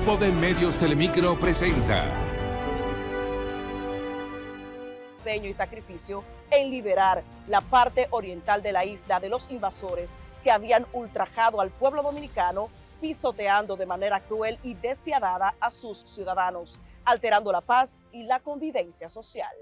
Grupo de Medios Telemicro presenta Y sacrificio en liberar la parte oriental de la isla de los invasores que habían ultrajado al pueblo dominicano, pisoteando de manera cruel y despiadada a sus ciudadanos, alterando la paz y la convivencia social.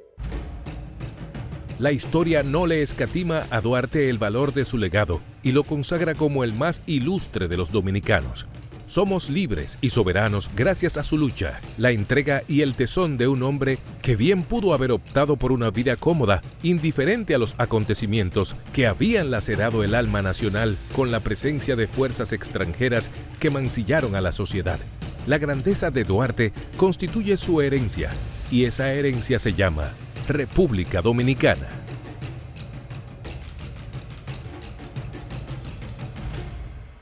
La historia no le escatima a Duarte el valor de su legado y lo consagra como el más ilustre de los dominicanos. Somos libres y soberanos gracias a su lucha, la entrega y el tesón de un hombre que bien pudo haber optado por una vida cómoda, indiferente a los acontecimientos que habían lacerado el alma nacional con la presencia de fuerzas extranjeras que mancillaron a la sociedad. La grandeza de Duarte constituye su herencia, y esa herencia se llama República Dominicana.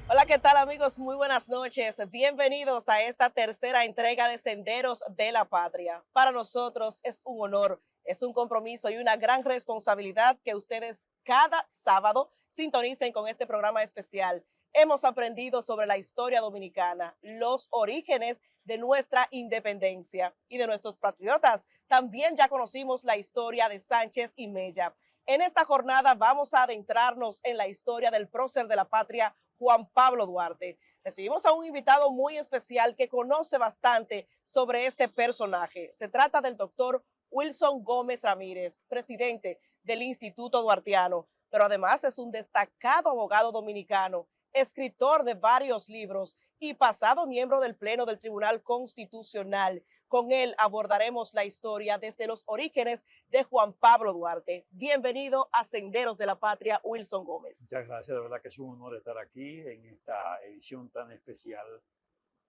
Hola, ¿qué tal, amigos? Muy buenas noches. Bienvenidos a esta tercera entrega de Senderos de la Patria. Para nosotros es un honor, es un compromiso y una gran responsabilidad que ustedes cada sábado sintonicen con este programa especial. Hemos aprendido sobre la historia dominicana, los orígenes de nuestra independencia y de nuestros patriotas. También ya conocimos la historia de Sánchez y Mella. En esta jornada vamos a adentrarnos en la historia del prócer de la patria, Juan Pablo Duarte. Recibimos a un invitado muy especial que conoce bastante sobre este personaje. Se trata del doctor Wilson Gómez Ramírez, presidente del Instituto Duartiano, pero además es un destacado abogado dominicano, escritor de varios libros y pasado miembro del Pleno del Tribunal Constitucional. Con él abordaremos la historia desde los orígenes de Juan Pablo Duarte. Bienvenido a Senderos de la Patria, Wilson Gómez. Muchas gracias, de verdad que es un honor estar aquí en esta edición tan especial.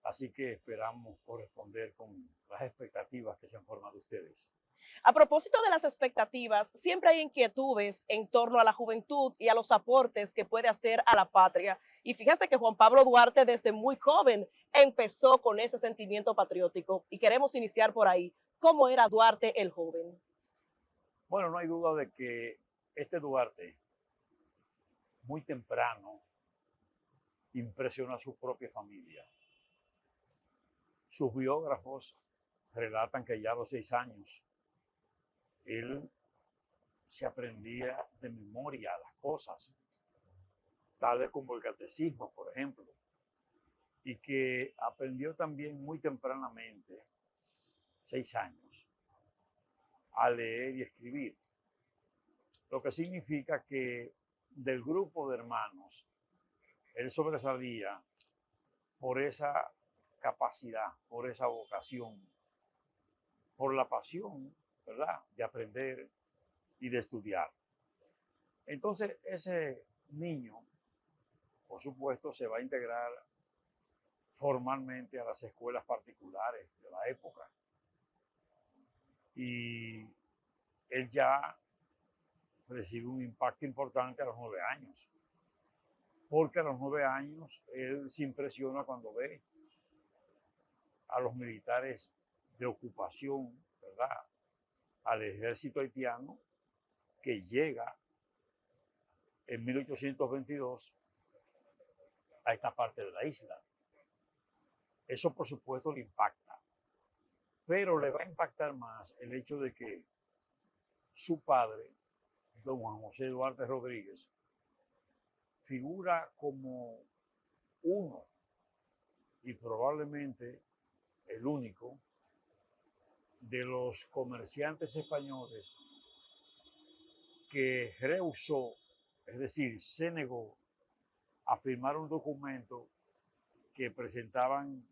Así que esperamos corresponder con las expectativas que se han formado ustedes. A propósito de las expectativas, siempre hay inquietudes en torno a la juventud y a los aportes que puede hacer a la patria. Y fíjese que Juan Pablo Duarte desde muy joven empezó con ese sentimiento patriótico y queremos iniciar por ahí. ¿Cómo era Duarte el joven? Bueno, no hay duda de que este Duarte, muy temprano, impresionó a su propia familia. Sus biógrafos relatan que ya a los 6 años él se aprendía de memoria las cosas, tales como el catecismo, por ejemplo, y que aprendió también muy tempranamente, 6 años, a leer y escribir, lo que significa que del grupo de hermanos, él sobresalía por esa capacidad, por esa vocación, por la pasión, ¿verdad?, de aprender y de estudiar. Entonces, ese niño, por supuesto, se va a integrar formalmente a las escuelas particulares de la época. Y él ya recibe un impacto importante a los 9 años. Porque a los 9 años él se impresiona cuando ve a los militares de ocupación, ¿verdad?, al ejército haitiano que llega en 1822 a esta parte de la isla. Eso, por supuesto, le impacta. Pero le va a impactar más el hecho de que su padre, don Juan José Duarte Rodríguez, figura como uno y probablemente el único de los comerciantes españoles que rehusó, es decir, se negó a firmar un documento que presentaban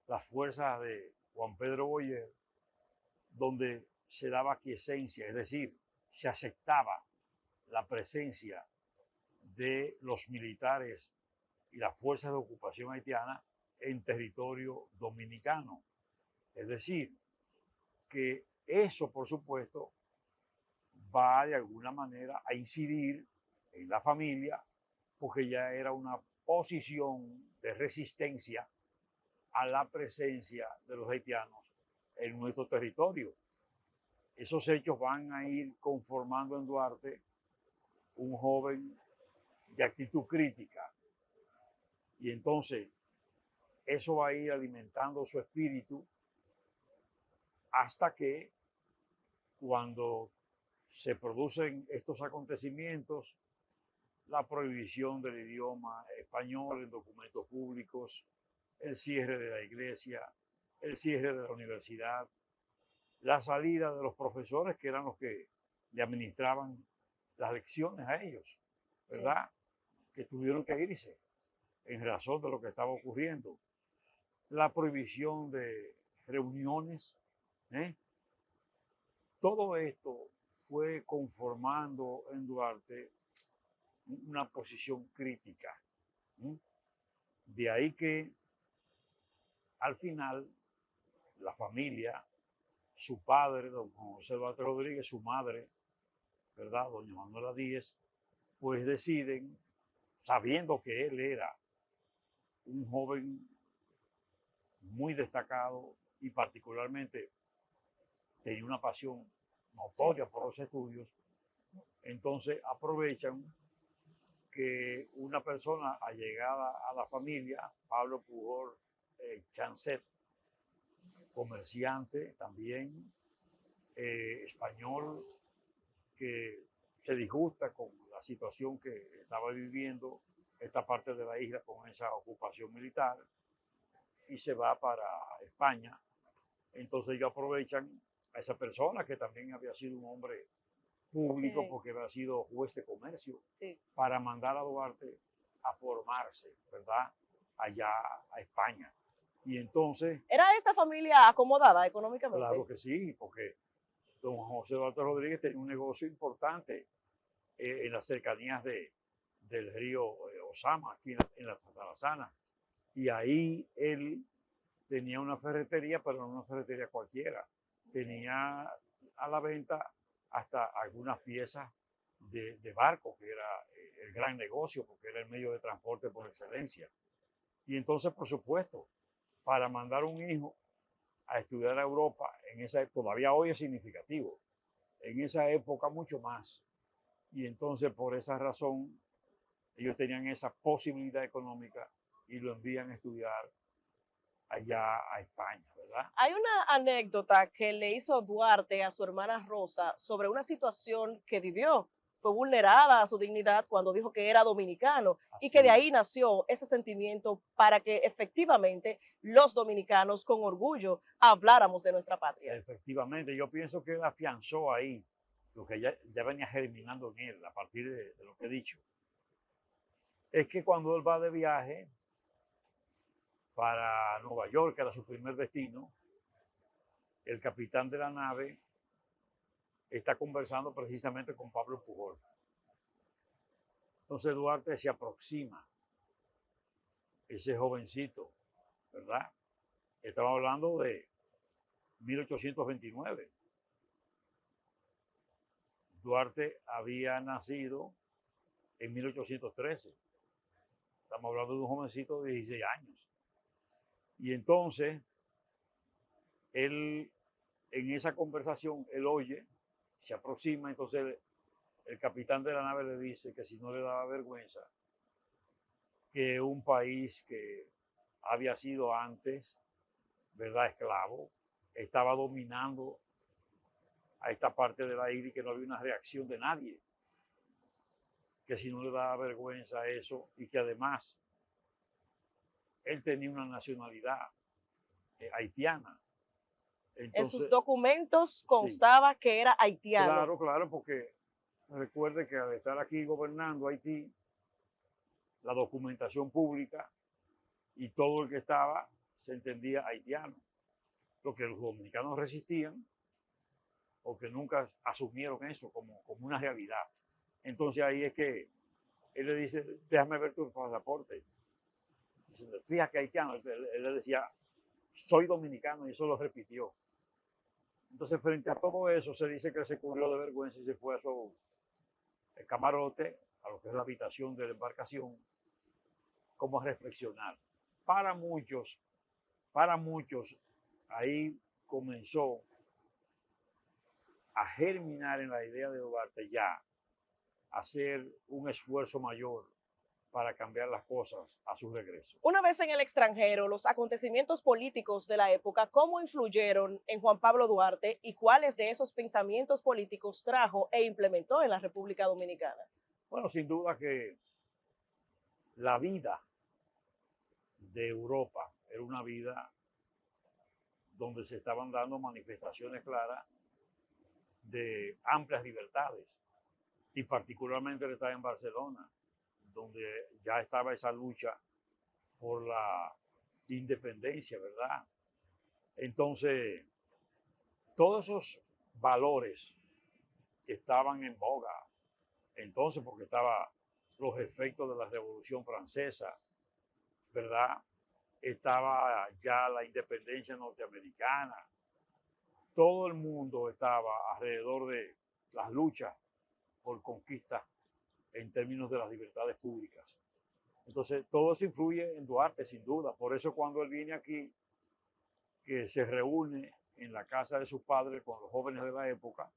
las fuerzas de Juan Pedro Boyer, donde se daba quiesencia, es decir, se aceptaba la presencia de los militares y las fuerzas de ocupación haitiana en territorio dominicano. Es decir, que eso, por supuesto, va de alguna manera a incidir en la familia, porque ya era una posición de resistencia a la presencia de los haitianos en nuestro territorio. Esos hechos van a ir conformando en Duarte un joven de actitud crítica. Y entonces, eso va a ir alimentando su espíritu hasta que cuando se producen estos acontecimientos, la prohibición del idioma español en documentos públicos, el cierre de la iglesia, el cierre de la universidad, la salida de los profesores que eran los que le administraban las lecciones a ellos, ¿verdad? Sí. Que tuvieron que irse en razón de lo que estaba ocurriendo. La prohibición de reuniones, ¿eh? Todo esto fue conformando en Duarte una posición crítica. De ahí que al final la familia, su padre, don José Duarte Rodríguez, su madre, ¿verdad?, doña Manuela Díez, pues deciden, sabiendo que él era un joven muy destacado y particularmente tenía una pasión notoria por los estudios, entonces aprovechan que una persona allegada a la familia, Pablo Pujol Chancet, comerciante también, español, que se disgusta con la situación que estaba viviendo esta parte de la isla con esa ocupación militar y se va para España. Entonces ellos aprovechan a esa persona que también había sido un hombre público porque había sido juez de comercio, para mandar a Duarte a formarse, ¿verdad?, allá a España. Y entonces... ¿Era esta familia acomodada económicamente? Claro que sí, porque don José Duarte Rodríguez tenía un negocio importante en las cercanías del río Osama, aquí en la Tarazana. Y ahí él tenía una ferretería, pero no una ferretería cualquiera. Tenía a la venta hasta algunas piezas de barco, que era el gran negocio, porque era el medio de transporte por excelencia. Y entonces, por supuesto, para mandar un hijo a estudiar a Europa, todavía hoy es significativo, en esa época mucho más. Y entonces, por esa razón, ellos tenían esa posibilidad económica y lo envían a estudiar allá a España, ¿verdad? Hay una anécdota que le hizo Duarte a su hermana Rosa sobre una situación que vivió. Fue vulnerada a su dignidad cuando dijo que era dominicano y que de ahí nació ese sentimiento para que efectivamente los dominicanos con orgullo habláramos de nuestra patria. Efectivamente, yo pienso que él afianzó ahí lo que ya venía germinando en él a partir de lo que he dicho. Es que cuando él va de viaje para Nueva York, que era su primer destino, el capitán de la nave está conversando precisamente con Pablo Pujol. Entonces Duarte se aproxima, ese jovencito, ¿verdad? Estamos hablando de 1829. Duarte había nacido en 1813. Estamos hablando de un jovencito de 16 años. Y entonces, él, en esa conversación, él oye, se aproxima, entonces el capitán de la nave le dice que si no le daba vergüenza que un país que había sido antes, ¿verdad?, esclavo, estaba dominando a esta parte de la isla y que no había una reacción de nadie, que si no le daba vergüenza eso y que además él tenía una nacionalidad haitiana. Entonces, en sus documentos constaba que era haitiano. Claro, claro, porque recuerde que al estar aquí gobernando Haití, la documentación pública y todo el que estaba se entendía haitiano. Lo que los dominicanos resistían o que nunca asumieron eso como una realidad. Entonces ahí es que él le dice, déjame ver tu pasaporte. Dice, fíjate que haitiano. Él le decía, soy dominicano, y eso lo repitió. Entonces, frente a todo eso, se dice que él se cubrió de vergüenza y se fue a su camarote, a lo que es la habitación de la embarcación, como a reflexionar. Para muchos, ahí comenzó a germinar en la idea de Duarte ya hacer un esfuerzo mayor para cambiar las cosas a su regreso. Una vez en el extranjero, los acontecimientos políticos de la época, ¿cómo influyeron en Juan Pablo Duarte y cuáles de esos pensamientos políticos trajo e implementó en la República Dominicana? Bueno, sin duda que la vida de Europa era una vida donde se estaban dando manifestaciones claras de amplias libertades, y particularmente él estaba en Barcelona, donde ya estaba esa lucha por la independencia, ¿verdad? Entonces, todos esos valores que estaban en boga entonces, porque estaban los efectos de la Revolución Francesa, ¿verdad? Estaba ya la independencia norteamericana. Todo el mundo estaba alrededor de las luchas por conquista en términos de las libertades públicas. Entonces, todo eso influye en Duarte, sin duda. Por eso cuando él viene aquí, que se reúne en la casa de sus padres con los jóvenes de la época,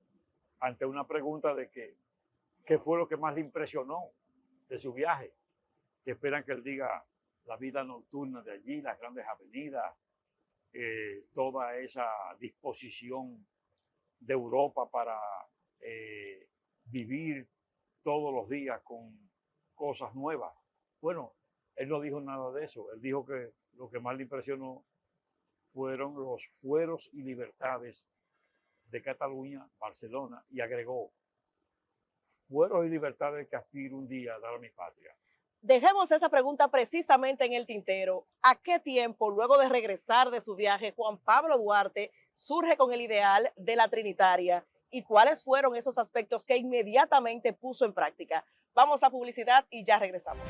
ante una pregunta de qué fue lo que más le impresionó de su viaje, que esperan que él diga la vida nocturna de allí, las grandes avenidas, toda esa disposición de Europa para vivir todos los días con cosas nuevas. Bueno, él no dijo nada de eso. Él dijo que lo que más le impresionó fueron los fueros y libertades de Cataluña, Barcelona, y agregó, fueros y libertades que aspiro un día a dar a mi patria. Dejemos esa pregunta precisamente en el tintero. ¿A qué tiempo, luego de regresar de su viaje, Juan Pablo Duarte surge con el ideal de la Trinitaria? ¿Y cuáles fueron esos aspectos que inmediatamente puso en práctica? Vamos a publicidad y ya regresamos.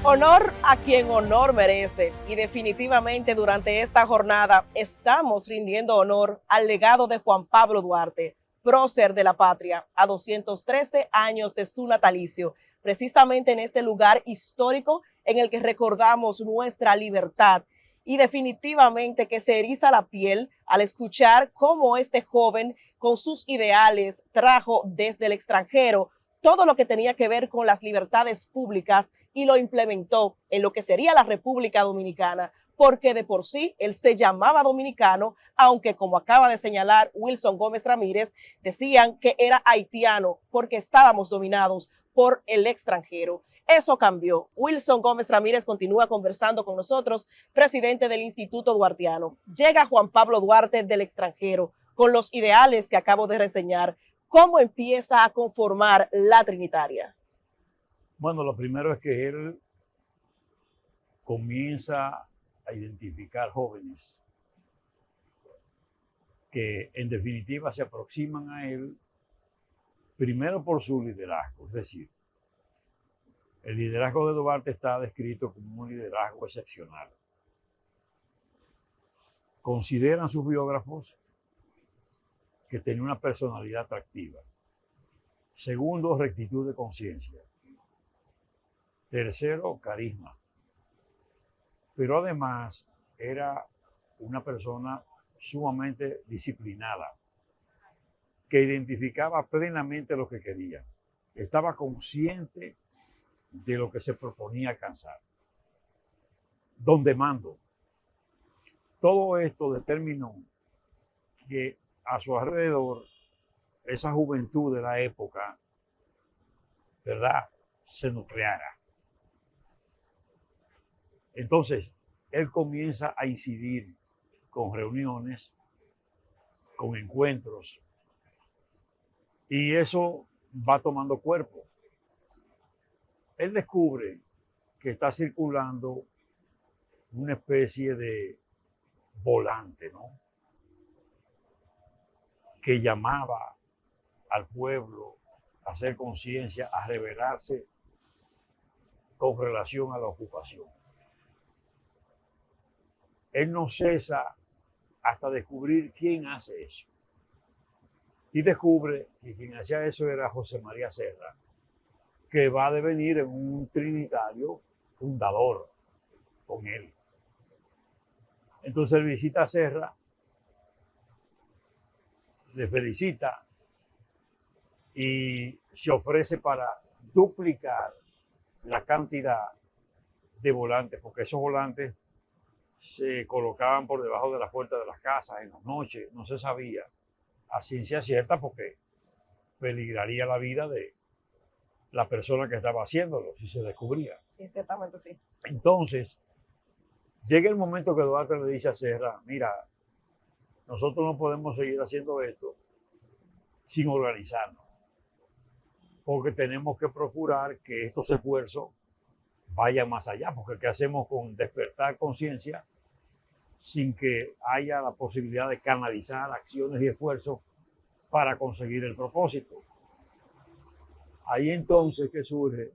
Honor a quien honor merece, y definitivamente durante esta jornada estamos rindiendo honor al legado de Juan Pablo Duarte, prócer de la patria, a 213 años de su natalicio, precisamente en este lugar histórico en el que recordamos nuestra libertad. Y definitivamente que se eriza la piel al escuchar cómo este joven con sus ideales trajo desde el extranjero todo lo que tenía que ver con las libertades públicas y lo implementó en lo que sería la República Dominicana, porque de por sí él se llamaba dominicano, aunque como acaba de señalar Wilson Gómez Ramírez, decían que era haitiano porque estábamos dominados por el extranjero. Eso cambió. Wilson Gómez Ramírez continúa conversando con nosotros, presidente del Instituto Duartiano. Llega Juan Pablo Duarte del extranjero con los ideales que acabo de reseñar. ¿Cómo empieza a conformar la Trinitaria? Bueno, lo primero es que él comienza a identificar jóvenes que en definitiva se aproximan a él primero por su liderazgo, es decir, el liderazgo de Duarte está descrito como un liderazgo excepcional. Consideran sus biógrafos que tenía una personalidad atractiva. Segundo, rectitud de conciencia. Tercero, carisma. Pero además era una persona sumamente disciplinada, que identificaba plenamente lo que quería. Estaba consciente de lo que se proponía alcanzar. Donde mando. Todo esto determinó que a su alrededor esa juventud de la época, ¿verdad?, se nucleara. Entonces, él comienza a incidir con reuniones, con encuentros, y eso va tomando cuerpo. Él descubre que está circulando una especie de volante, ¿no?, que llamaba al pueblo a hacer conciencia, a rebelarse con relación a la ocupación. Él no cesa hasta descubrir quién hace eso. Y descubre que quien hacía eso era José María Serra, que va a devenir en un trinitario fundador con él. Entonces él visita a Serra, le felicita y se ofrece para duplicar la cantidad de volantes, porque esos volantes se colocaban por debajo de las puertas de las casas en las noches, no se sabía a ciencia cierta porque peligraría la vida de la persona que estaba haciéndolo si se descubría. Sí, ciertamente sí. Entonces, llega el momento que Duarte le dice a Serra, mira, nosotros no podemos seguir haciendo esto sin organizarnos, porque tenemos que procurar que estos esfuerzos vayan más allá, porque ¿qué hacemos con despertar conciencia sin que haya la posibilidad de canalizar acciones y esfuerzos para conseguir el propósito? Ahí entonces que surge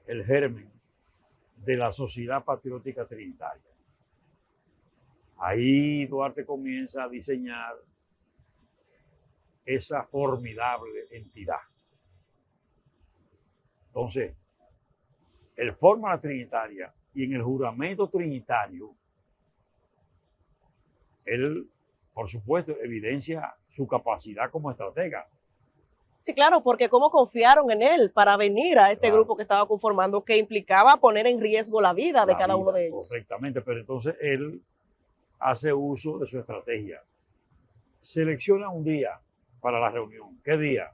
el germen de la Sociedad Patriótica Trinitaria. Ahí Duarte comienza a diseñar esa formidable entidad. Entonces, él forma la Trinitaria y en el juramento trinitario, él, por supuesto, evidencia su capacidad como estratega. Sí, claro, porque cómo confiaron en él para venir a este grupo que estaba conformando, que implicaba poner en riesgo la vida de cada uno de ellos. Correctamente, pero entonces él hace uso de su estrategia. Selecciona un día para la reunión. ¿Qué día?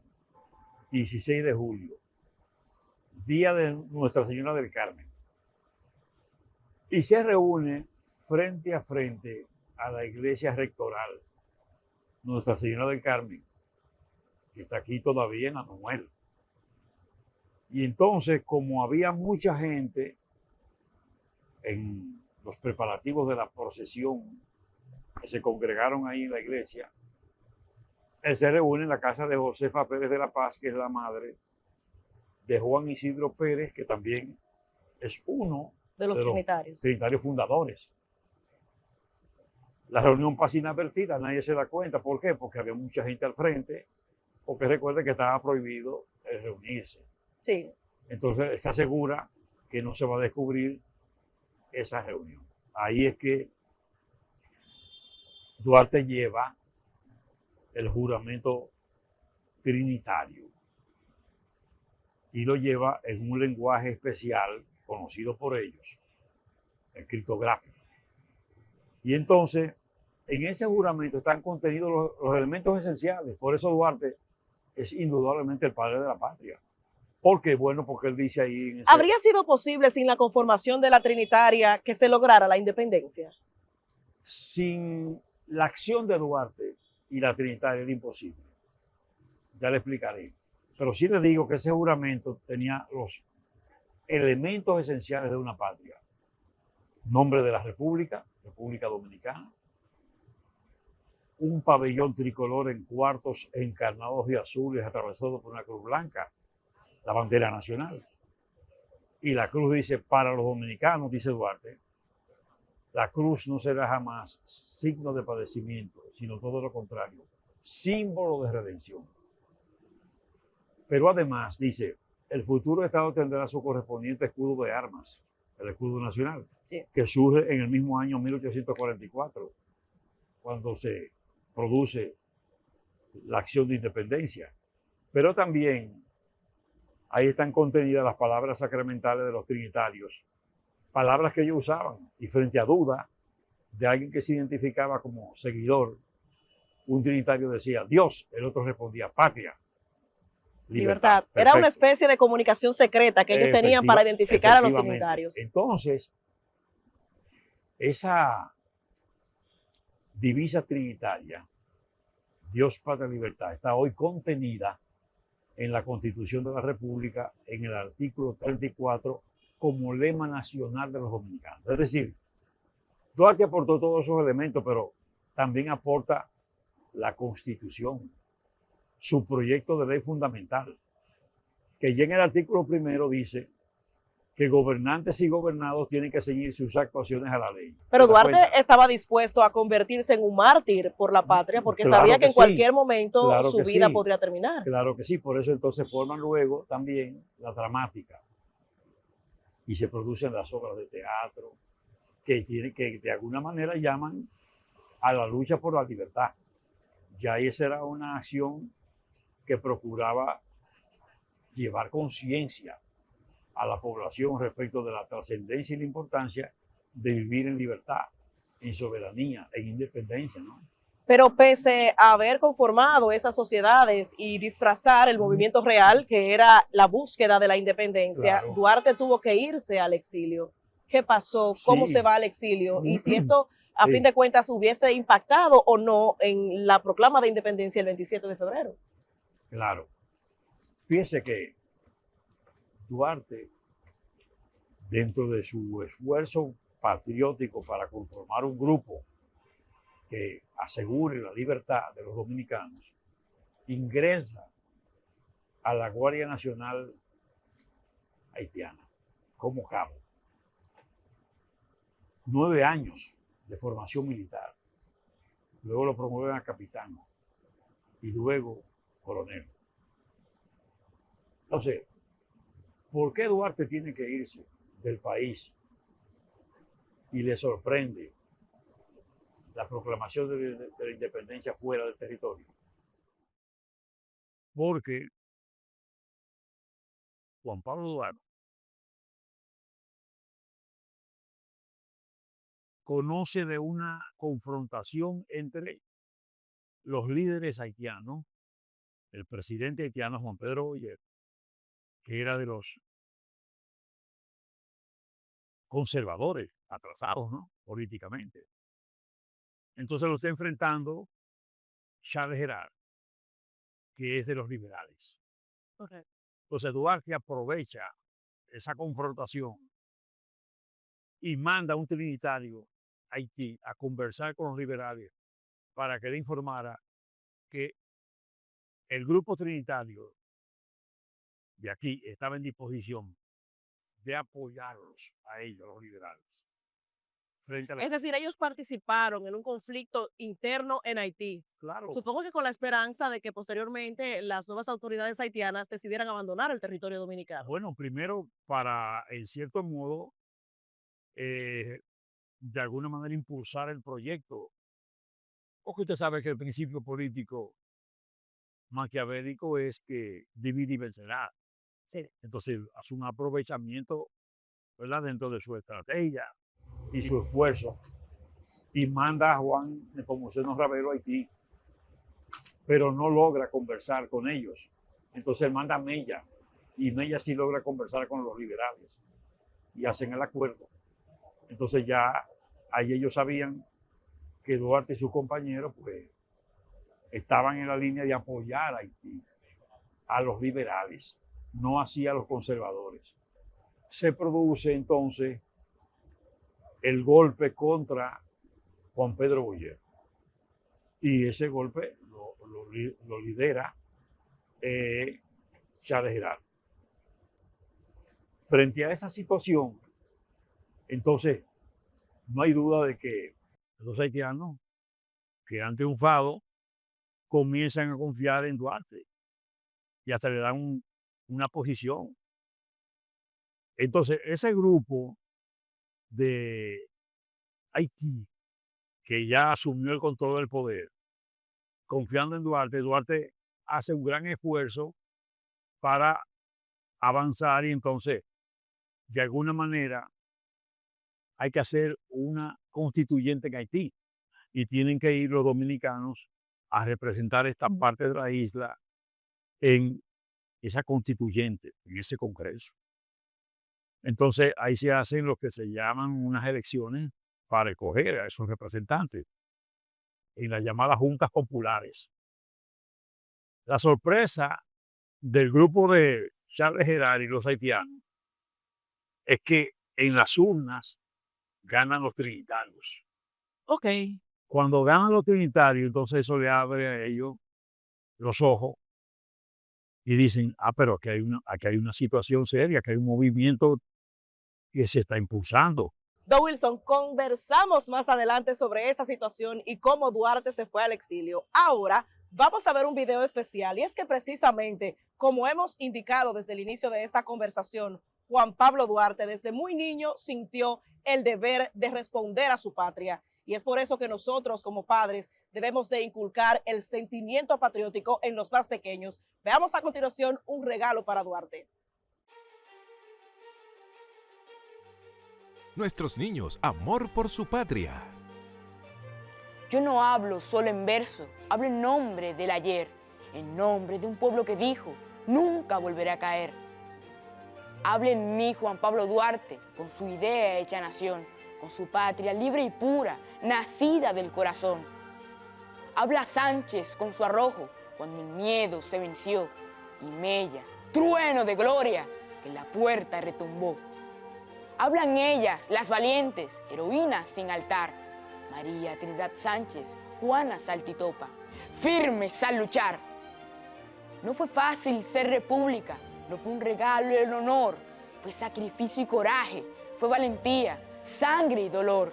16 de julio, día de Nuestra Señora del Carmen. Y se reúne frente a frente a la iglesia rectoral, Nuestra Señora del Carmen, que está aquí todavía en Anuel. Y entonces, como había mucha gente en los preparativos de la procesión que se congregaron ahí en la iglesia, él se reúne en la casa de Josefa Pérez de la Paz, que es la madre de Juan Isidro Pérez, que también es uno de los trinitarios fundadores. La reunión pasa inadvertida, nadie se da cuenta. ¿Por qué? Porque había mucha gente al frente, porque recuerde que estaba prohibido reunirse. Sí. Entonces se asegura que no se va a descubrir esa reunión. Ahí es que Duarte lleva el juramento trinitario y lo lleva en un lenguaje especial conocido por ellos, el criptográfico. Y entonces, en ese juramento están contenidos los elementos esenciales. Por eso Duarte es indudablemente el padre de la patria. ¿Por qué? Bueno, porque él dice ahí... ¿Habría sido posible sin la conformación de la Trinitaria que se lograra la independencia? Sin la acción de Duarte y la Trinitaria era imposible. Ya le explicaré. Pero sí le digo que ese juramento tenía los elementos esenciales de una patria. Nombre de la República, República Dominicana. Un pabellón tricolor en cuartos encarnados de azules atravesado por una cruz blanca, la bandera nacional. Y la cruz dice, para los dominicanos, dice Duarte, la cruz no será jamás signo de padecimiento, sino todo lo contrario, símbolo de redención. Pero además, dice, el futuro Estado tendrá su correspondiente escudo de armas, el escudo nacional, sí, que surge en el mismo año 1844, cuando se produce la acción de independencia. Pero también ahí están contenidas las palabras sacramentales de los trinitarios, palabras que ellos usaban, y frente a duda de alguien que se identificaba como seguidor, un trinitario decía Dios, el otro respondía patria, libertad. Era una especie de comunicación secreta que ellos tenían para identificar a los trinitarios. Entonces, esa divisa trinitaria, Dios, patria, libertad, está hoy contenida en la Constitución de la República, en el artículo 34, como lema nacional de los dominicanos. Es decir, Duarte aportó todos esos elementos, pero también aporta la Constitución, su proyecto de ley fundamental, que ya en el artículo primero dice que gobernantes y gobernados tienen que seguir sus actuaciones a la ley. Pero Duarte estaba dispuesto a convertirse en un mártir por la patria, porque sabía que en cualquier momento su vida podría terminar. Claro que sí, por eso entonces forman luego también la dramática. Y se producen las obras de teatro que de alguna manera llaman a la lucha por la libertad. Ya esa era una acción que procuraba llevar conciencia a la población respecto de la trascendencia y la importancia de vivir en libertad, en soberanía, en independencia, ¿no? Pero pese a haber conformado esas sociedades y disfrazar el movimiento real, que era la búsqueda de la independencia, Claro. Duarte tuvo que irse al exilio. ¿Qué pasó? ¿Cómo Sí. se va al exilio? Y si esto, a Sí. fin de cuentas, hubiese impactado o no en la proclama de independencia el 27 de febrero. Claro. Fíjese que Duarte, dentro de su esfuerzo patriótico para conformar un grupo que asegure la libertad de los dominicanos, ingresa a la Guardia Nacional Haitiana como cabo. 9 años de formación militar. Luego lo promueven a capitán y luego coronel. Entonces, ¿por qué Duarte tiene que irse del país y le sorprende la proclamación de la independencia fuera del territorio? Porque Juan Pablo Duarte conoce de una confrontación entre los líderes haitianos, el presidente haitiano Juan Pedro Boyer, que era de los conservadores, atrasados, ¿no? Políticamente. Entonces lo está enfrentando Charles Gerard, que es de los liberales. Correcto. Entonces Duarte aprovecha esa confrontación y manda a un trinitario a Haití a conversar con los liberales para que le informara que el grupo trinitario de aquí estaba en disposición de apoyarlos a ellos, los liberales. Frente a la... Es decir, ellos participaron en un conflicto interno en Haití. Claro. Supongo que con la esperanza de que posteriormente las nuevas autoridades haitianas decidieran abandonar el territorio dominicano. Bueno, primero para, en cierto modo, de alguna manera impulsar el proyecto. Porque usted sabe que el principio político maquiavélico es que divide y vencerá. Sí. Entonces hace un aprovechamiento, ¿verdad?, dentro de su estrategia y su esfuerzo, y manda a Juan Nepomuceno Ravelo a Haití, pero no logra conversar con ellos. Entonces él manda a Mella, y Mella sí logra conversar con los liberales, y hacen el acuerdo. Entonces ya ahí ellos sabían que Duarte y sus compañeros pues estaban en la línea de apoyar a Haití, a los liberales, no así a los conservadores. Se produce entonces el golpe contra Juan Pedro Boyer. Y ese golpe lo lidera Charles Gerard. Frente a esa situación, entonces, no hay duda de que los haitianos que han triunfado comienzan a confiar en Duarte y hasta le dan una posición. Entonces, ese grupo de Haití, que ya asumió el control del poder, confiando en Duarte, Duarte hace un gran esfuerzo para avanzar y entonces, de alguna manera, hay que hacer una constituyente en Haití y tienen que ir los dominicanos a representar esta parte de la isla en esa constituyente, en ese congreso. Entonces ahí se hacen lo que se llaman unas elecciones para escoger a esos representantes en las llamadas juntas populares. La sorpresa del grupo de Charles Gerard y los haitianos es que en las urnas ganan los trinitarios. Ok. Cuando ganan los trinitarios, entonces eso le abre a ellos los ojos y dicen, pero aquí hay una situación seria, aquí hay un movimiento que se está impulsando. Don Wilson, conversamos más adelante sobre esa situación y cómo Duarte se fue al exilio. Ahora vamos a ver un video especial y es que precisamente, como hemos indicado desde el inicio de esta conversación, Juan Pablo Duarte desde muy niño sintió el deber de responder a su patria. Y es por eso que nosotros como padres debemos de inculcar el sentimiento patriótico en los más pequeños. Veamos a continuación un regalo para Duarte. Nuestros niños, amor por su patria. Yo no hablo solo en verso, hablo en nombre del ayer, en nombre de un pueblo que dijo, nunca volveré a caer. Habla en mí Juan Pablo Duarte, con su idea hecha nación, con su patria libre y pura, nacida del corazón. Habla Sánchez con su arrojo, cuando el miedo se venció, y Mella, trueno de gloria, que en la puerta retumbó. Hablan ellas, las valientes, heroínas sin altar, María Trinidad Sánchez, Juana Saltitopa, firmes al luchar. No fue fácil ser república, no fue un regalo el honor, fue sacrificio y coraje, fue valentía, sangre y dolor.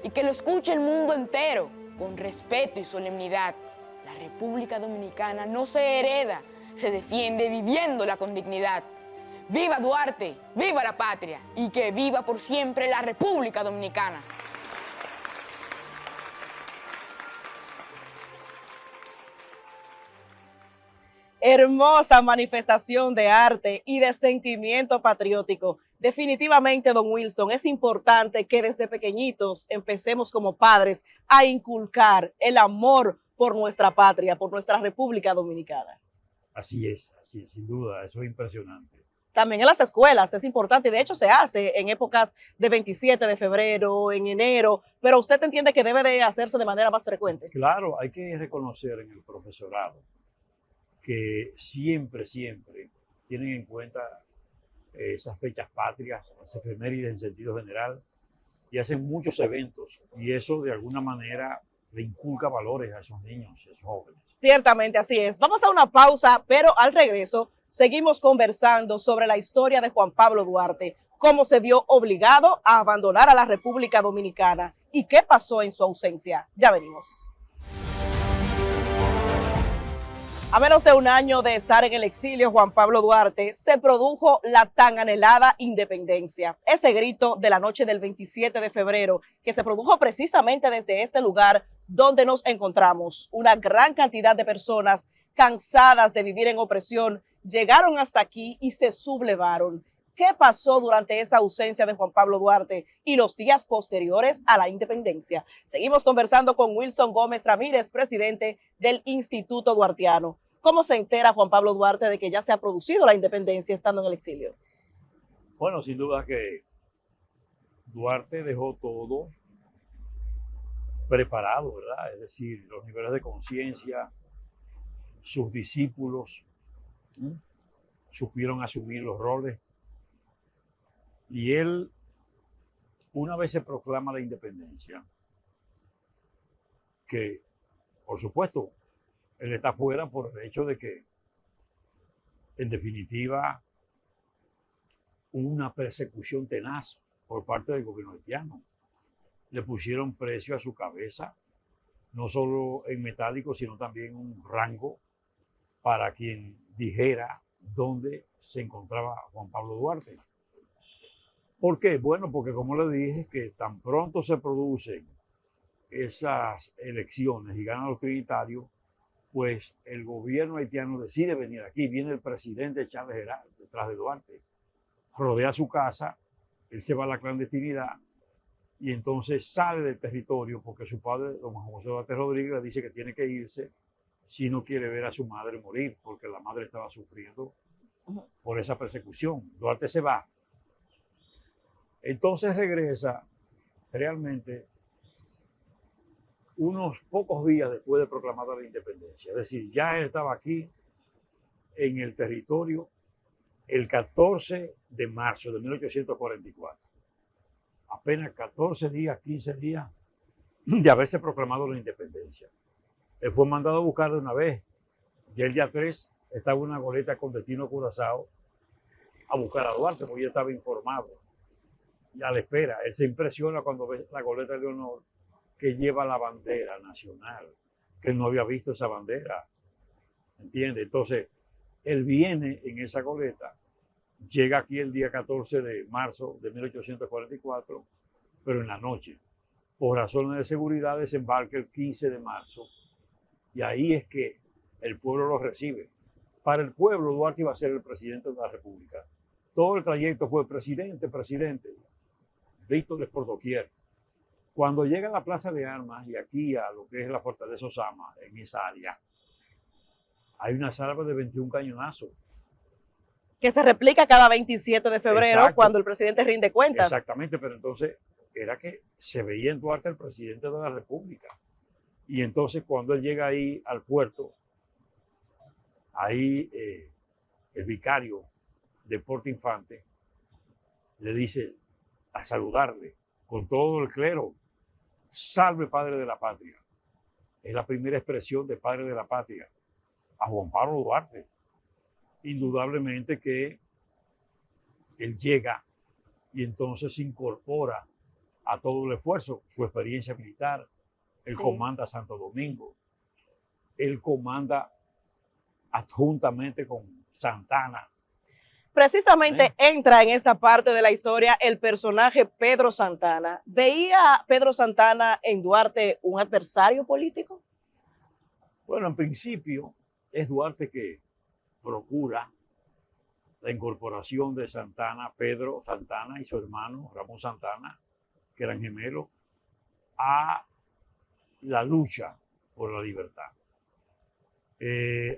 Y que lo escuche el mundo entero, con respeto y solemnidad. La República Dominicana no se hereda, se defiende viviéndola con dignidad. ¡Viva Duarte! ¡Viva la patria! Y que viva por siempre la República Dominicana. Hermosa manifestación de arte y de sentimiento patriótico. Definitivamente, don Wilson, es importante que desde pequeñitos empecemos como padres a inculcar el amor por nuestra patria, por nuestra República Dominicana. Así es, sin duda, eso es impresionante. También en las escuelas es importante y de hecho se hace en épocas de 27 de febrero, en enero, pero usted entiende que debe de hacerse de manera más frecuente. Claro, hay que reconocer en el profesorado que siempre tienen en cuenta esas fechas patrias, las efemérides en sentido general, y hacen muchos eventos, y eso de alguna manera le inculca valores a esos niños, a esos jóvenes. Ciertamente, así es. Vamos a una pausa, pero al regreso seguimos conversando sobre la historia de Juan Pablo Duarte, cómo se vio obligado a abandonar a la República Dominicana y qué pasó en su ausencia. Ya venimos. A menos de un año de estar en el exilio, Juan Pablo Duarte, se produjo la tan anhelada independencia. Ese grito de la noche del 27 de febrero, que se produjo precisamente desde este lugar donde nos encontramos. Una gran cantidad de personas cansadas de vivir en opresión llegaron hasta aquí y se sublevaron. ¿Qué pasó durante esa ausencia de Juan Pablo Duarte y los días posteriores a la independencia? Seguimos conversando con Wilson Gómez Ramírez, presidente del Instituto Duartiano. ¿Cómo se entera Juan Pablo Duarte de que ya se ha producido la independencia estando en el exilio? Bueno, sin duda que Duarte dejó todo preparado, ¿verdad? Es decir, los niveles de conciencia, sus discípulos supieron asumir los roles. Y él, una vez se proclama la independencia, que por supuesto él está fuera por el hecho de que, en definitiva, hubo una persecución tenaz por parte del gobierno haitiano. Le pusieron precio a su cabeza, no solo en metálico, sino también un rango para quien dijera dónde se encontraba Juan Pablo Duarte. ¿Por qué? Bueno, porque como le dije, que tan pronto se producen esas elecciones y ganan los trinitarios, pues el gobierno haitiano decide venir aquí. Viene el presidente Charles Gerald detrás de Duarte, rodea su casa, él se va a la clandestinidad y entonces sale del territorio porque su padre, don José Duarte Rodríguez, le dice que tiene que irse si no quiere ver a su madre morir, porque la madre estaba sufriendo por esa persecución. Duarte se va. Entonces regresa realmente unos pocos días después de proclamada la independencia. Es decir, ya él estaba aquí en el territorio el 14 de marzo de 1844. Apenas 14 días, 15 días de haberse proclamado la independencia. Él fue mandado a buscar de una vez. Y el día 3 estaba en una goleta con destino a Curazao a buscar a Duarte, porque ya estaba informado. Ya le espera. Él se impresiona cuando ve la goleta de honor que lleva la bandera nacional, que él no había visto esa bandera. ¿Entiende? Entonces, él viene en esa goleta, llega aquí el día 14 de marzo de 1844, pero en la noche. Por razones de seguridad desembarca el 15 de marzo y ahí es que el pueblo lo recibe. Para el pueblo, Duarte iba a ser el presidente de la República. Todo el trayecto fue presidente, presidente. víctores por doquier. Cuando llega a la Plaza de Armas y aquí a lo que es la Fortaleza Osama, en esa área, hay una salva de 21 cañonazos. Que se replica cada 27 de febrero. Exacto. Cuando el presidente rinde cuentas. Exactamente, pero entonces era que se veía en Duarte el presidente de la República. Y entonces cuando él llega ahí al puerto, ahí el vicario de Puerto Infante le dice a saludarle con todo el clero: salve padre de la patria. Es la primera expresión de padre de la patria a Juan Pablo Duarte. Indudablemente que él llega y entonces se incorpora a todo el esfuerzo, su experiencia militar. Él comanda Santo Domingo, él comanda adjuntamente con Santana. Precisamente entra en esta parte de la historia el personaje Pedro Santana. ¿Veía Pedro Santana en Duarte un adversario político? Bueno, en principio es Duarte que procura la incorporación de Santana, Pedro Santana y su hermano Ramón Santana, que eran gemelos, a la lucha por la libertad.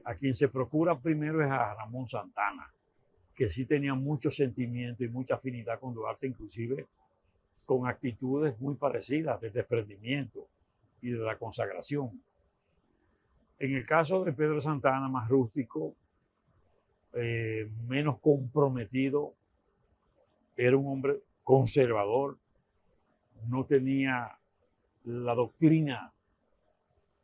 A quien se procura primero es a Ramón Santana, que sí tenía mucho sentimiento y mucha afinidad con Duarte, inclusive con actitudes muy parecidas de desprendimiento y de la consagración. En el caso de Pedro Santana, más rústico, menos comprometido, era un hombre conservador, no tenía la doctrina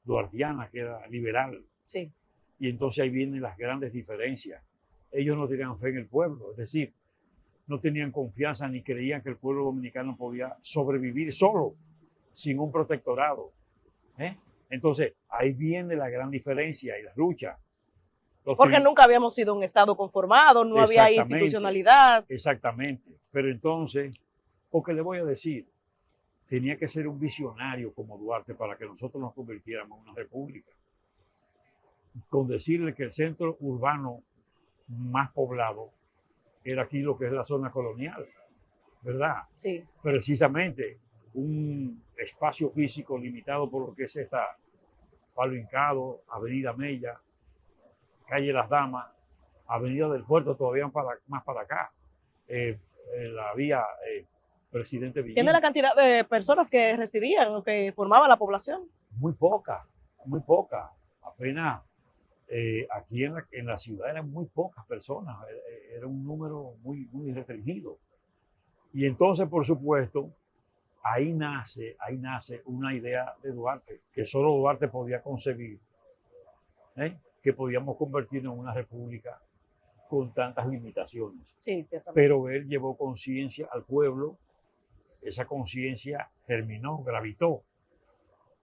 duartiana, que era liberal. Sí. Y entonces ahí vienen las grandes diferencias. Ellos no tenían fe en el pueblo, es decir, no tenían confianza ni creían que el pueblo dominicano podía sobrevivir solo, sin un protectorado. Entonces, ahí viene la gran diferencia y la lucha. Porque nunca habíamos sido un Estado conformado, no había institucionalidad. Exactamente. Pero entonces, porque le voy a decir, tenía que ser un visionario como Duarte para que nosotros nos convirtiéramos en una república. Con decirle que el centro urbano más poblado era aquí lo que es la zona colonial, ¿verdad? Sí. Precisamente un espacio físico limitado por lo que es esta Palo Hincado, Avenida Mella, Calle Las Damas, Avenida del Puerto, todavía más para acá, la vía Presidente Villín. ¿Tiene la cantidad de personas que residían o que formaban la población? Muy poca, muy poca. Apenas aquí en la ciudad eran muy pocas personas, era un número muy, muy restringido. Y entonces, por supuesto, ahí nace una idea de Duarte, que solo Duarte podía concebir, que podíamos convertirnos en una república con tantas limitaciones. Sí, ciertamente. Pero él llevó conciencia al pueblo, esa conciencia germinó, gravitó,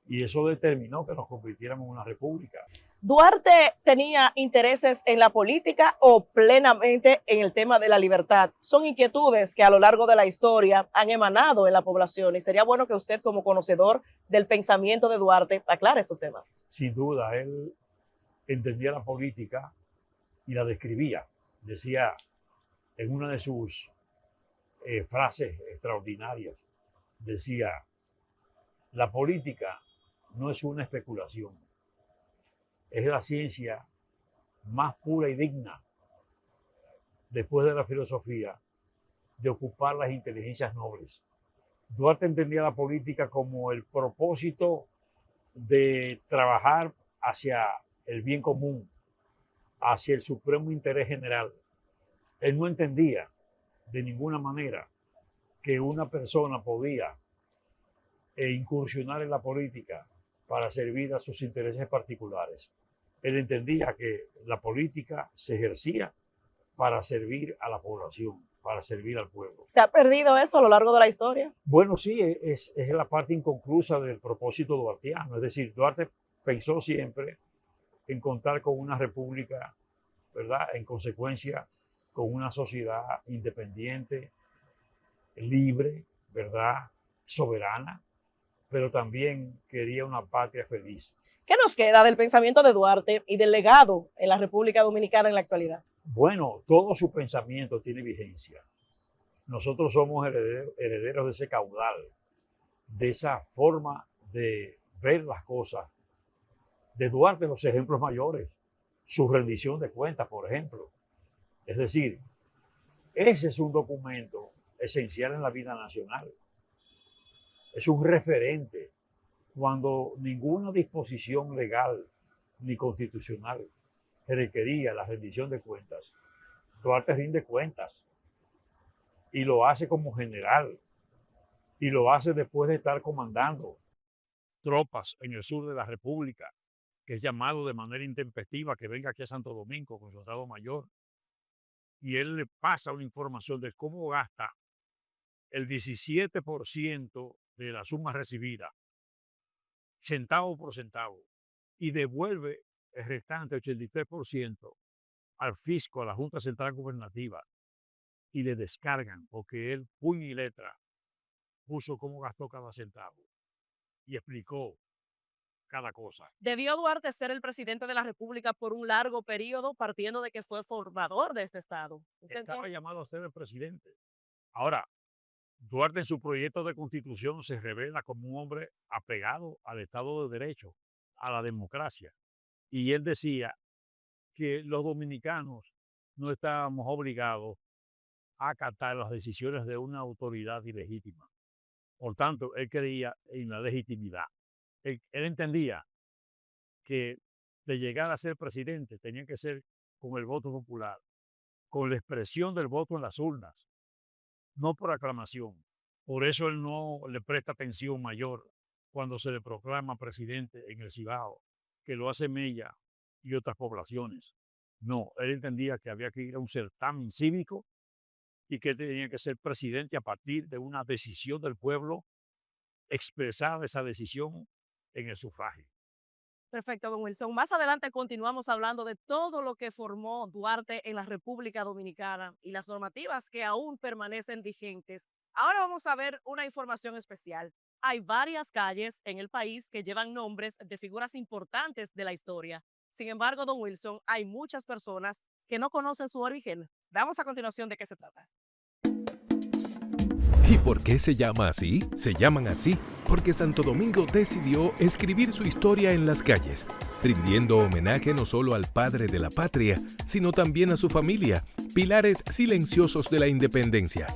y eso determinó que nos convirtiéramos en una república. ¿Duarte tenía intereses en la política o plenamente en el tema de la libertad? Son inquietudes que a lo largo de la historia han emanado en la población y sería bueno que usted, como conocedor del pensamiento de Duarte, aclare esos temas. Sin duda, él entendía la política y la describía. Decía en una de sus frases extraordinarias, decía: la política no es una especulación, es la ciencia más pura y digna, después de la filosofía, de ocupar las inteligencias nobles. Duarte entendía la política como el propósito de trabajar hacia el bien común, hacia el supremo interés general. Él no entendía de ninguna manera que una persona podía incursionar en la política para servir a sus intereses particulares. Él entendía que la política se ejercía para servir a la población, para servir al pueblo. ¿Se ha perdido eso a lo largo de la historia? Bueno, sí, es la parte inconclusa del propósito duartiano. Es decir, Duarte pensó siempre en contar con una república, ¿verdad? En consecuencia, con una sociedad independiente, libre, ¿verdad? Soberana, pero también quería una patria feliz. ¿Qué nos queda del pensamiento de Duarte y del legado en la República Dominicana en la actualidad? Bueno, todo su pensamiento tiene vigencia. Nosotros somos herederos de ese caudal, de esa forma de ver las cosas. De Duarte, los ejemplos mayores, su rendición de cuentas, por ejemplo. Es decir, ese es un documento esencial en la vida nacional. Es un referente cuando ninguna disposición legal ni constitucional requería la rendición de cuentas. Duarte rinde cuentas y lo hace como general y lo hace después de estar comandando tropas en el sur de la República, que es llamado de manera intempestiva que venga aquí a Santo Domingo con su Estado Mayor. Y él le pasa una información de cómo gasta el 17% de la suma recibida, centavo por centavo, y devuelve el restante 83% al fisco, a la Junta Central Gubernativa, y le descargan porque él, puño y letra, puso cómo gastó cada centavo y explicó cada cosa. ¿Debió Duarte ser el presidente de la República por un largo periodo, partiendo de que fue formador de este Estado? Estaba llamado a ser el presidente. Ahora, Duarte en su proyecto de constitución se revela como un hombre apegado al Estado de Derecho, a la democracia. Y él decía que los dominicanos no estábamos obligados a acatar las decisiones de una autoridad ilegítima. Por tanto, él creía en la legitimidad. Él entendía que de llegar a ser presidente tenía que ser con el voto popular, con la expresión del voto en las urnas, no por aclamación. Por eso él no le presta atención mayor cuando se le proclama presidente en el Cibao, que lo hace Mella y otras poblaciones. No, él entendía que había que ir a un certamen cívico y que tenía que ser presidente a partir de una decisión del pueblo, expresar esa decisión en el sufragio. Perfecto, don Wilson. Más adelante continuamos hablando de todo lo que formó Duarte en la República Dominicana y las normativas que aún permanecen vigentes. Ahora vamos a ver una información especial. Hay varias calles en el país que llevan nombres de figuras importantes de la historia. Sin embargo, don Wilson, hay muchas personas que no conocen su origen. Veamos a continuación de qué se trata. ¿Y por qué se llama así? Se llaman así porque Santo Domingo decidió escribir su historia en las calles, rindiendo homenaje no solo al padre de la patria, sino también a su familia, pilares silenciosos de la independencia.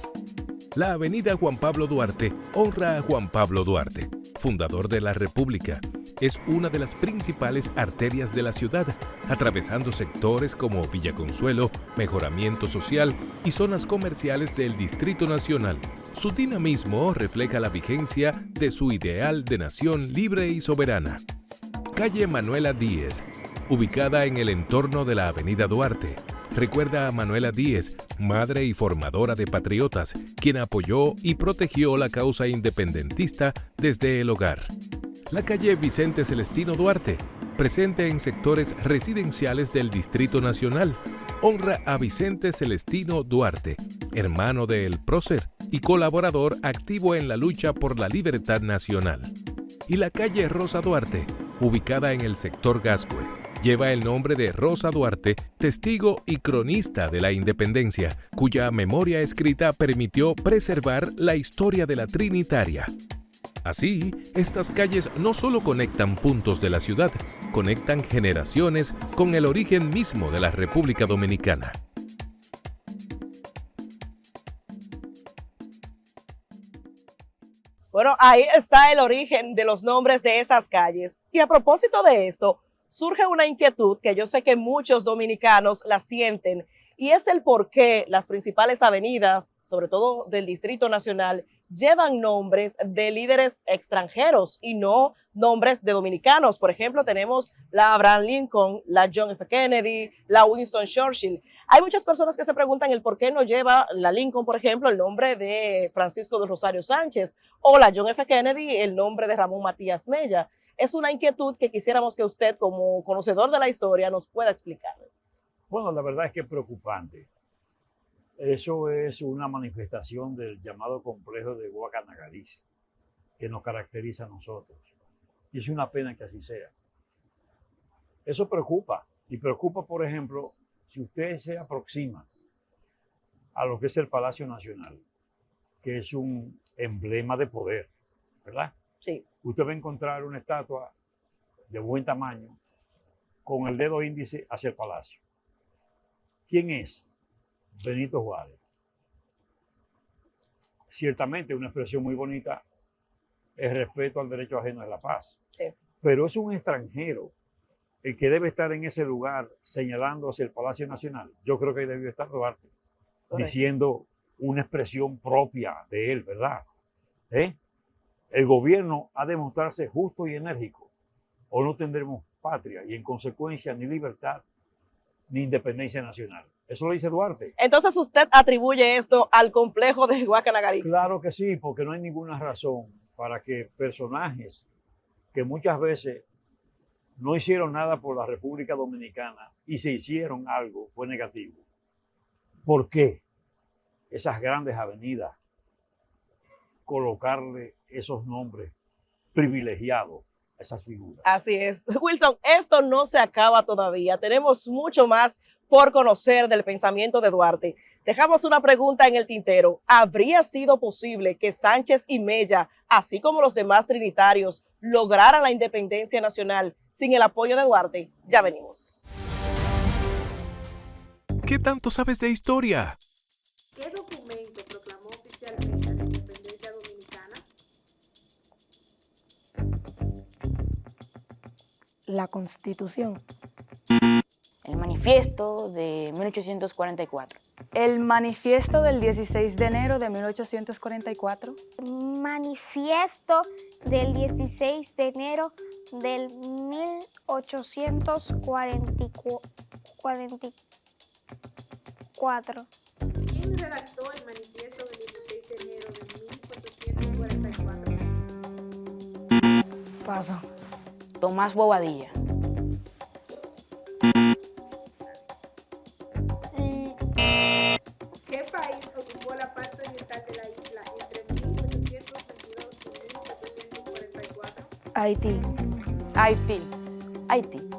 La avenida Juan Pablo Duarte honra a Juan Pablo Duarte, fundador de la República. Es una de las principales arterias de la ciudad, atravesando sectores como Villa Consuelo, Mejoramiento Social y zonas comerciales del Distrito Nacional. Su dinamismo refleja la vigencia de su ideal de nación libre y soberana. Calle Manuela Díez, ubicada en el entorno de la avenida Duarte, recuerda a Manuela Díez, madre y formadora de patriotas, quien apoyó y protegió la causa independentista desde el hogar. La calle Vicente Celestino Duarte, presente en sectores residenciales del Distrito Nacional, honra a Vicente Celestino Duarte, hermano de El Prócer y colaborador activo en la lucha por la libertad nacional. Y la calle Rosa Duarte, ubicada en el sector Gascue, lleva el nombre de Rosa Duarte, testigo y cronista de la independencia, cuya memoria escrita permitió preservar la historia de la Trinitaria. Así, estas calles no solo conectan puntos de la ciudad, conectan generaciones con el origen mismo de la República Dominicana. Bueno, ahí está el origen de los nombres de esas calles. Y a propósito de esto, surge una inquietud que yo sé que muchos dominicanos la sienten, y es el por qué las principales avenidas, sobre todo del Distrito Nacional, llevan nombres de líderes extranjeros y no nombres de dominicanos. Por ejemplo, tenemos la Abraham Lincoln, la John F. Kennedy, la Winston Churchill. Hay muchas personas que se preguntan el por qué no lleva la Lincoln, por ejemplo, el nombre de Francisco de Rosario Sánchez, o la John F. Kennedy, el nombre de Ramón Matías Mella. Es una inquietud que quisiéramos que usted, como conocedor de la historia, nos pueda explicar. Bueno, la verdad es que es preocupante. Eso es una manifestación del llamado complejo de Guacanagaliz, que nos caracteriza a nosotros. Y es una pena que así sea. Eso preocupa. Y preocupa, por ejemplo, si usted se aproxima a lo que es el Palacio Nacional. que es un emblema de poder, ¿verdad? Sí. Usted va a encontrar una estatua de buen tamaño con el dedo índice hacia el palacio. ¿Quién es? Benito Juárez. Ciertamente una expresión muy bonita, el respeto al derecho ajeno es la paz. Sí. Pero es un extranjero el que debe estar en ese lugar señalando hacia el Palacio Nacional. Yo creo que ahí debió estar Duarte, diciendo una expresión propia de él, ¿verdad? El gobierno ha de mostrarse justo y enérgico, o no tendremos patria y en consecuencia ni libertad ni independencia nacional. Eso lo dice Duarte. Entonces usted atribuye esto al complejo de Guacanagari. Claro que sí, porque no hay ninguna razón para que personajes que muchas veces no hicieron nada por la República Dominicana y se hicieron algo, fue negativo. ¿Por qué? Esas grandes avenidas, colocarle esos nombres privilegiados a esas figuras. Así es. Wilson, esto no se acaba todavía. Tenemos mucho más por conocer del pensamiento de Duarte. Dejamos una pregunta en el tintero. ¿Habría sido posible que Sánchez y Mella, así como los demás trinitarios, lograran la independencia nacional sin el apoyo de Duarte? Ya venimos. ¿Qué tanto sabes de historia? ¿Qué documento proclamó oficialmente la independencia dominicana? La Constitución. El manifiesto de 1844. El manifiesto del 16 de enero de 1844. Manifiesto del 16 de enero del 1844. ¿Quién redactó el manifiesto del 16 de enero de 1844? Paso. Tomás Bobadilla. ¿Qué país ocupó la parte oriental de la isla entre 1822 y 1844? Haití. Haití. Haití.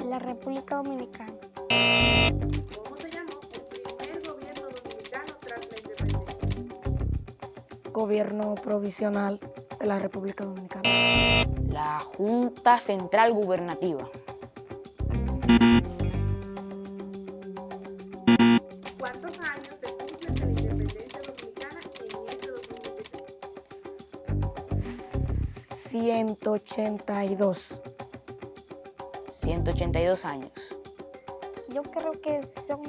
La República Dominicana. ¿Cómo se llamó el primer gobierno dominicano tras la independencia? Gobierno provisional de la República Dominicana. La Junta Central Gubernativa. ¿Cuántos años se cumplen de la independencia dominicana en este 2023? 182. 182 años. Yo creo que son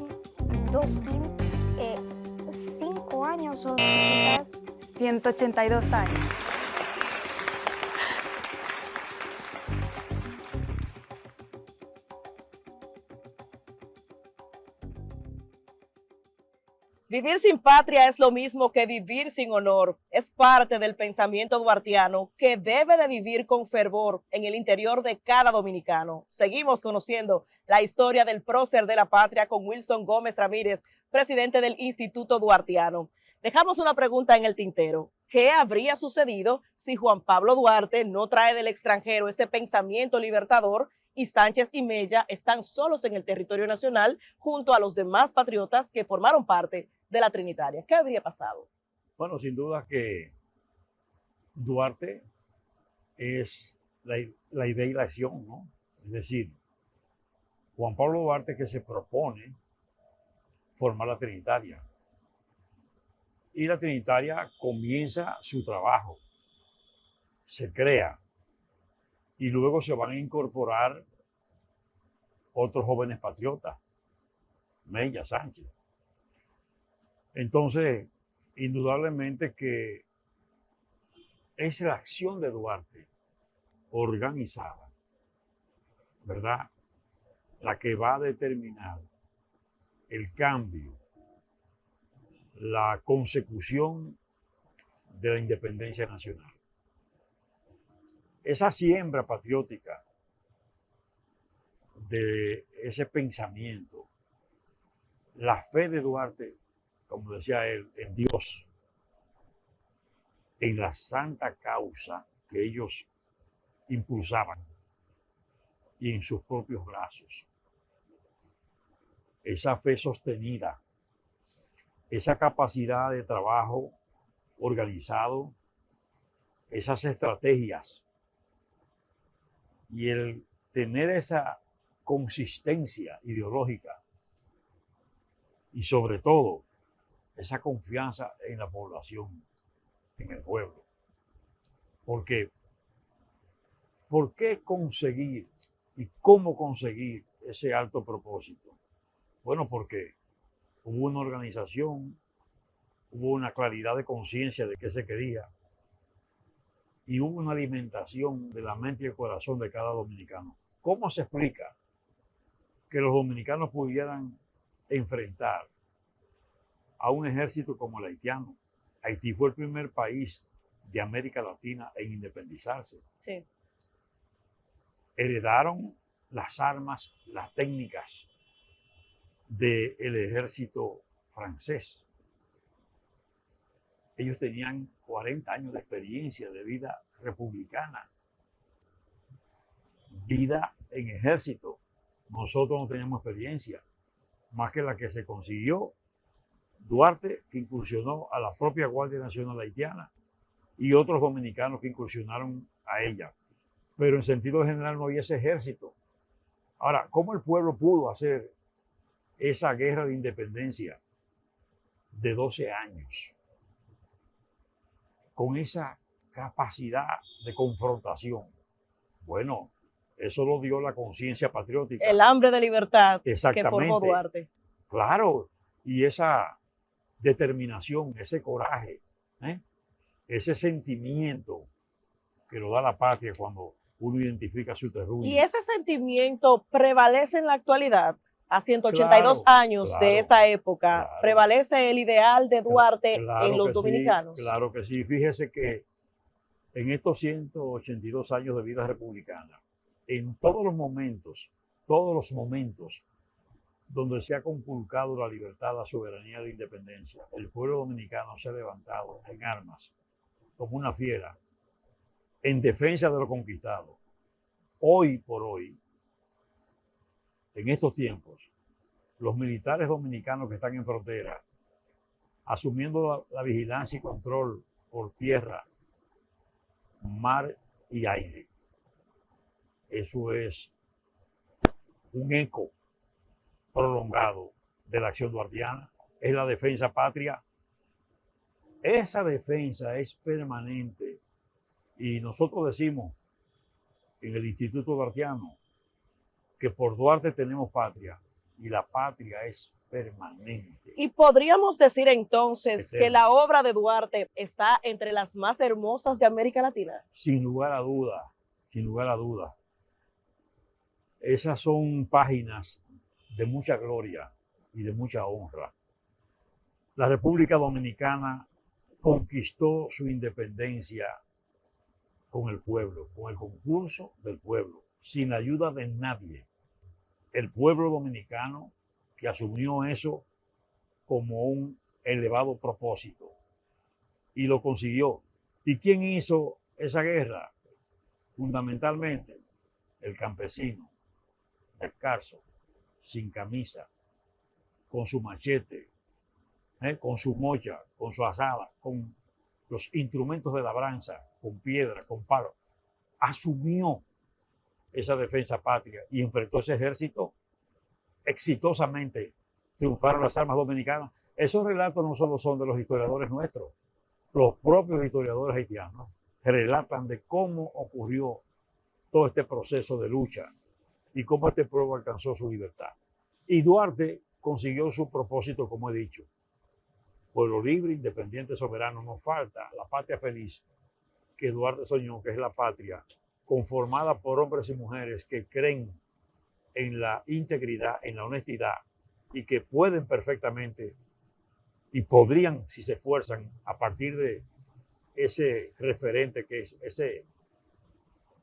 5 años o quizás 182 años. Vivir sin patria es lo mismo que vivir sin honor. Es parte del pensamiento duartiano que debe de vivir con fervor en el interior de cada dominicano. Seguimos conociendo la historia del prócer de la patria con Wilson Gómez Ramírez, presidente del Instituto Duartiano. Dejamos una pregunta en el tintero. ¿Qué habría sucedido si Juan Pablo Duarte no trae del extranjero ese pensamiento libertador y Sánchez y Mella están solos en el territorio nacional junto a los demás patriotas que formaron parte de la Trinitaria? ¿Qué habría pasado? Bueno, sin duda que Duarte es la idea y la acción, ¿no? Es decir, Juan Pablo Duarte que se propone formar la Trinitaria. Y la Trinitaria comienza su trabajo, se crea, y luego se van a incorporar otros jóvenes patriotas, Mella, Sánchez. Entonces, indudablemente que es la acción de Duarte organizada, ¿verdad?, la que va a determinar el cambio, la consecución de la independencia nacional. Esa siembra patriótica de ese pensamiento, la fe de Duarte, como decía él, en Dios, en la santa causa que ellos impulsaban y en sus propios brazos. Esa fe sostenida, esa capacidad de trabajo organizado, esas estrategias y el tener esa consistencia ideológica y sobre todo esa confianza en la población, en el pueblo. Porque, ¿por qué conseguir y cómo conseguir ese alto propósito? Bueno, porque hubo una organización, hubo una claridad de conciencia de qué se quería y hubo una alimentación de la mente y el corazón de cada dominicano. ¿Cómo se explica que los dominicanos pudieran enfrentar a un ejército como el haitiano? Haití fue el primer país de América Latina en independizarse. Sí. Heredaron las armas, las técnicas del ejército francés. Ellos tenían 40 años de experiencia de vida republicana, vida en ejército. Nosotros no teníamos experiencia, más que la que se consiguió Duarte, que incursionó a la propia Guardia Nacional Haitiana, y otros dominicanos que incursionaron a ella. Pero en sentido general no había ese ejército. Ahora, ¿cómo el pueblo pudo hacer esa guerra de independencia de 12 años? Con esa capacidad de confrontación. Bueno, eso lo dio la conciencia patriótica. El hambre de libertad que Exactamente. formó Duarte. Claro, y esa determinación, ese coraje, ese sentimiento que lo da la patria cuando uno identifica su terruño. Y ese sentimiento prevalece en la actualidad. A 182 años de esa época, prevalece el ideal de Duarte en los dominicanos. Sí, claro que sí. Fíjese que en estos 182 años de vida republicana, en todos los momentos donde se ha conculcado la libertad, la soberanía y la independencia, el pueblo dominicano se ha levantado en armas como una fiera en defensa de lo conquistado. Hoy por hoy, en estos tiempos, los militares dominicanos que están en frontera, asumiendo la vigilancia y control por tierra, mar y aire, eso es un eco prolongado de la acción duartiana, es la defensa patria. Esa defensa es permanente y nosotros decimos en el Instituto Duartiano que por Duarte tenemos patria y la patria es permanente. Y podríamos decir entonces que la obra de Duarte está entre las más hermosas de América Latina. Sin lugar a duda, sin lugar a duda. Esas son páginas de mucha gloria y de mucha honra. La República Dominicana conquistó su independencia con el pueblo, con el concurso del pueblo, sin la ayuda de nadie. El pueblo dominicano que asumió eso como un elevado propósito y lo consiguió. ¿Y quién hizo esa guerra? Fundamentalmente el campesino, descalzo, sin camisa, con su machete, con su mocha, con su azada, con los instrumentos de labranza, con piedra, con palo. Asumió esa defensa patria y enfrentó ese ejército exitosamente. Triunfaron las armas dominicanas. Esos relatos no solo son de los historiadores nuestros, los propios historiadores haitianos relatan de cómo ocurrió todo este proceso de lucha y cómo este pueblo alcanzó su libertad. Y Duarte consiguió su propósito, como he dicho. Pueblo libre, independiente, soberano. Nos falta la patria feliz que Duarte soñó, que es la patria conformada por hombres y mujeres que creen en la integridad, en la honestidad y que pueden perfectamente y podrían, si se esfuerzan, a partir de ese referente que es ese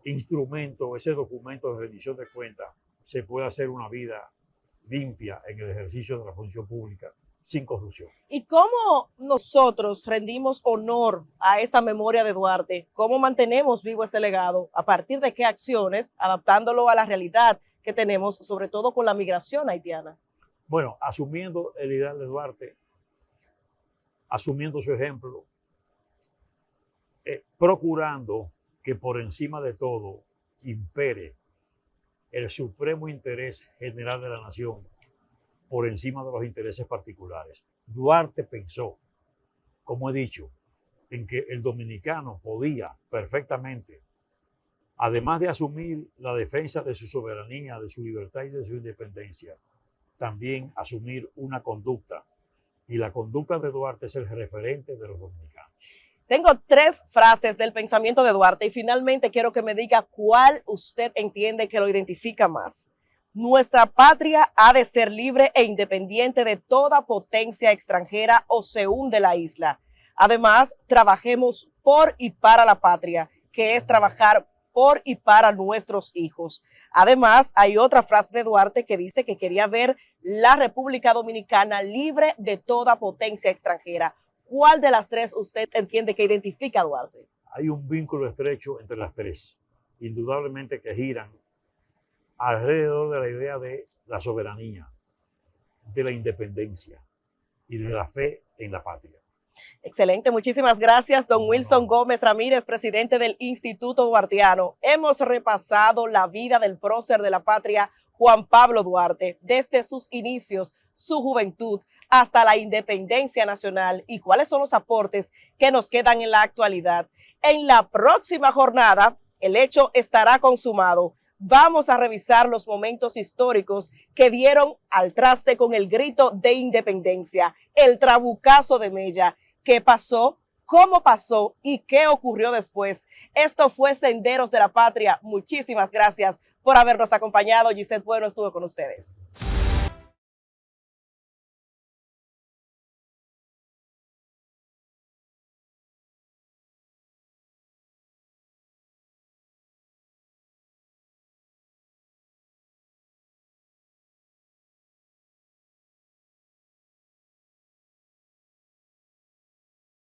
instrumento, ese documento de rendición de cuentas, se puede hacer una vida limpia en el ejercicio de la función pública sin corrupción. ¿Y cómo nosotros rendimos honor a esa memoria de Duarte? ¿Cómo mantenemos vivo ese legado? ¿A partir de qué acciones? Adaptándolo a la realidad que tenemos, sobre todo con la migración haitiana. Bueno, asumiendo el ideal de Duarte, asumiendo su ejemplo, procurando que por encima de todo impere el supremo interés general de la nación por encima de los intereses particulares. Duarte pensó, como he dicho, en que el dominicano podía perfectamente, además de asumir la defensa de su soberanía, de su libertad y de su independencia, también asumir una conducta. Y la conducta de Duarte es el referente de los dominicanos. Tengo 3 frases del pensamiento de Duarte y finalmente quiero que me diga cuál usted entiende que lo identifica más. Nuestra patria ha de ser libre e independiente de toda potencia extranjera o se hunde la isla. Además, trabajemos por y para la patria, que es trabajar por y para nuestros hijos. Además, hay otra frase de Duarte que dice que quería ver la República Dominicana libre de toda potencia extranjera. ¿Cuál de las 3 usted entiende que identifica a Duarte? Hay un vínculo estrecho entre las 3, indudablemente que giran alrededor de la idea de la soberanía, de la independencia y de la fe en la patria. Excelente, muchísimas gracias, don Wilson Gómez Ramírez, presidente del Instituto Duartiano. Hemos repasado la vida del prócer de la patria, Juan Pablo Duarte, desde sus inicios, su juventud, hasta la independencia nacional y cuáles son los aportes que nos quedan en la actualidad. En la próxima jornada, el hecho estará consumado. Vamos a revisar los momentos históricos que dieron al traste con el grito de independencia, el trabucazo de Mella. ¿Qué pasó? ¿Cómo pasó? ¿Y qué ocurrió después? Esto fue Senderos de la Patria. Muchísimas gracias por habernos acompañado. Gisette Bueno estuvo con ustedes.